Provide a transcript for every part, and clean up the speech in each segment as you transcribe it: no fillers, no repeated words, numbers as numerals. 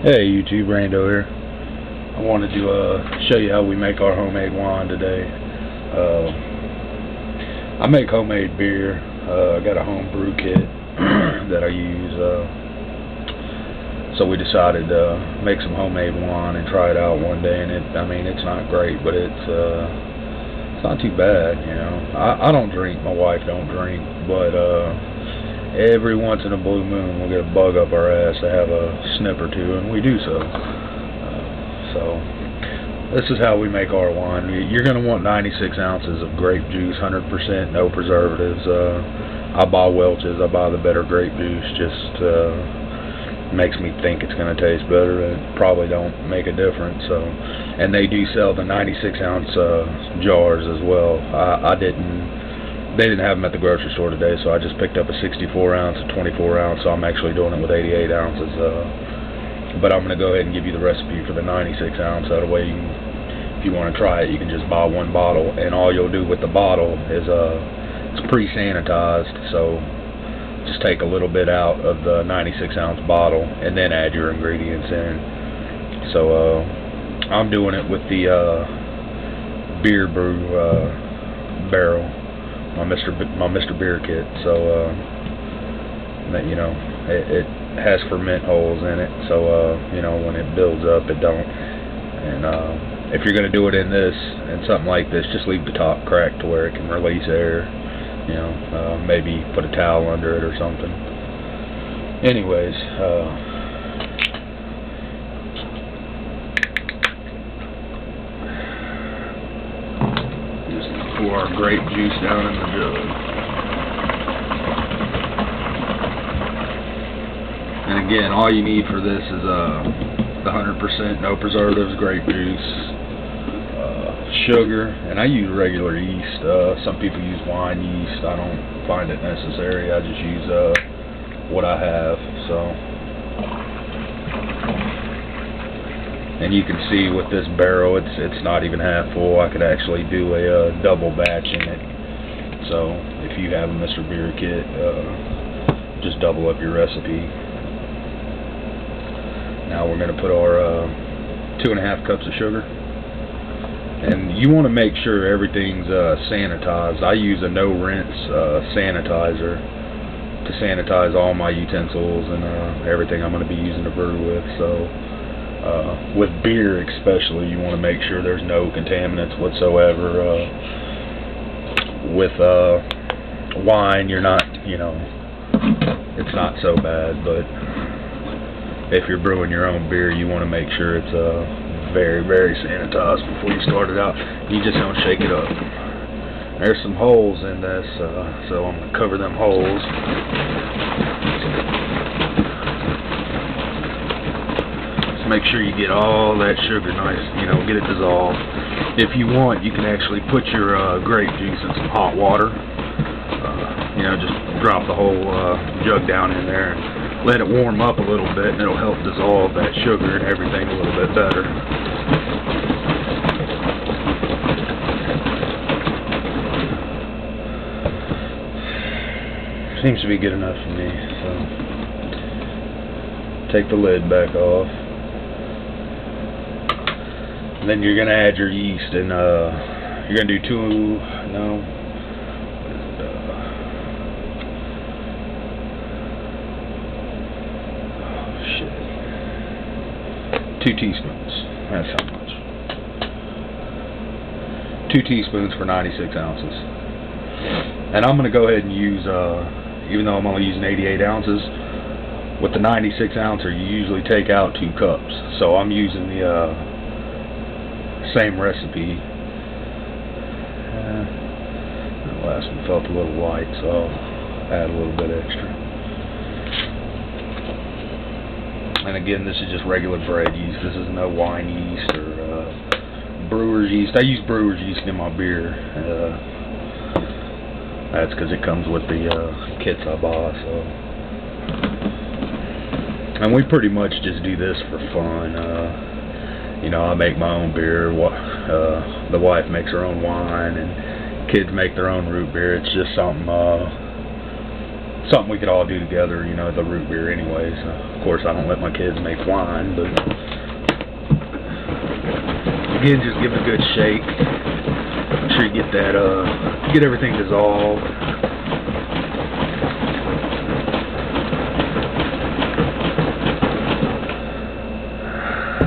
Hey YouTube, Rando here. I wanted to show you how we make our homemade wine today. I make homemade beer. I got a home brew kit that I use. So we decided to make some homemade wine and try it out one day. And it's not great, but it's not too bad, you know. I don't drink. My wife don't drink, but every once in a blue moon we'll get a bug up our ass to have a snip or two, and we do so. So this is how we make our wine. You're going to want 96 ounces of grape juice, 100%, no preservatives. I buy Welch's. I buy the better grape juice. Just makes me think it's going to taste better. It probably don't make a difference. So, and they do sell the 96 ounce jars as well. They didn't have them at the grocery store today, so I just picked up a 64 ounce, a 24 ounce, so I'm actually doing it with 88 ounces. But I'm going to go ahead and give you the recipe for the 96 ounce. That way, if you want to try it, you can just buy one bottle, and all you'll do with the bottle is it's pre-sanitized, so just take a little bit out of the 96 ounce bottle and then add your ingredients in. So I'm doing it with the beer brew barrel. My Mr. Beer kit, so that, you know, it has ferment holes in it, so you know, when it builds up, it don't. And if you're going to do it in this and something like this, just leave the top cracked to where it can release air. You know, maybe put a towel under it or something. Anyways, pour our grape juice down in the jug. And again, all you need for this is the 100% no preservatives grape juice, sugar, and I use regular yeast. Some people use wine yeast. I don't find it necessary. I just use what I have. So, and you can see with this barrel, it's not even half full. I could actually do a double batch in it. So if you have a Mr. Beer kit, just double up your recipe. Now we're going to put our 2.5 cups of sugar. And you want to make sure everything's sanitized. I use a no-rinse sanitizer to sanitize all my utensils and everything I'm going to be using to brew with. So with beer especially, you want to make sure there's no contaminants whatsoever. With wine, you're not, you know, it's not so bad, but if you're brewing your own beer, you want to make sure it's very, very sanitized before you start it out. You just don't shake it up. There's some holes in this, so I'm going to cover them holes. Make sure you get all that sugar nice, you know, get it dissolved. If you want, you can actually put your grape juice in some hot water. You know, just drop the whole jug down in there and let it warm up a little bit, and it'll help dissolve that sugar and everything a little bit better. Seems to be good enough for me, so take the lid back off. And then you're going to add your yeast, and you're going to do 2 teaspoons. That's how much. 2 teaspoons for 96 ounces. And I'm going to go ahead and use, even though I'm only using 88 ounces, with the 96 ouncer, you usually take out 2 cups. So I'm using the same recipe. The last one felt a little light, so I'll add a little bit extra. And again, this is just regular bread yeast. This is no wine yeast or brewer's yeast. I use brewer's yeast in my beer. That's because it comes with the kits I buy. So, and we pretty much just do this for fun. You know, I make my own beer. The wife makes her own wine, and kids make their own root beer. It's just something something we could all do together, you know, the root beer anyways. Of course, I don't let my kids make wine, but again, just give it a good shake. Make sure you get that, get everything dissolved.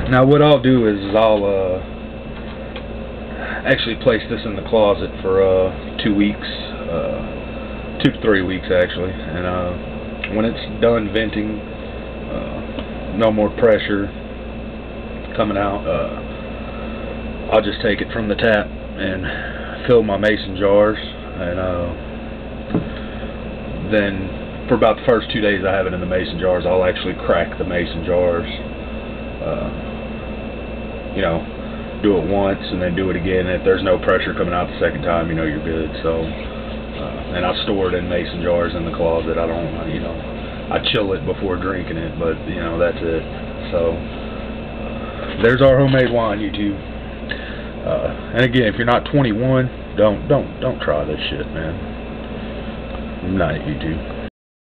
Now what I'll do is I'll actually place this in the closet for 2 weeks, 2 to 3 weeks actually, and when it's done venting, no more pressure coming out, I'll just take it from the tap and fill my mason jars, and then for about the first 2 days I have it in the mason jars, I'll actually crack the mason jars, you know, do it once and then do it again. If there's no pressure coming out the second time, you know you're good. So, and I store it in mason jars in the closet. I don't, you know, I chill it before drinking it, but you know, that's it. So, there's our homemade wine, YouTube. And again, if you're not 21, don't try this shit, man. Good night, YouTube.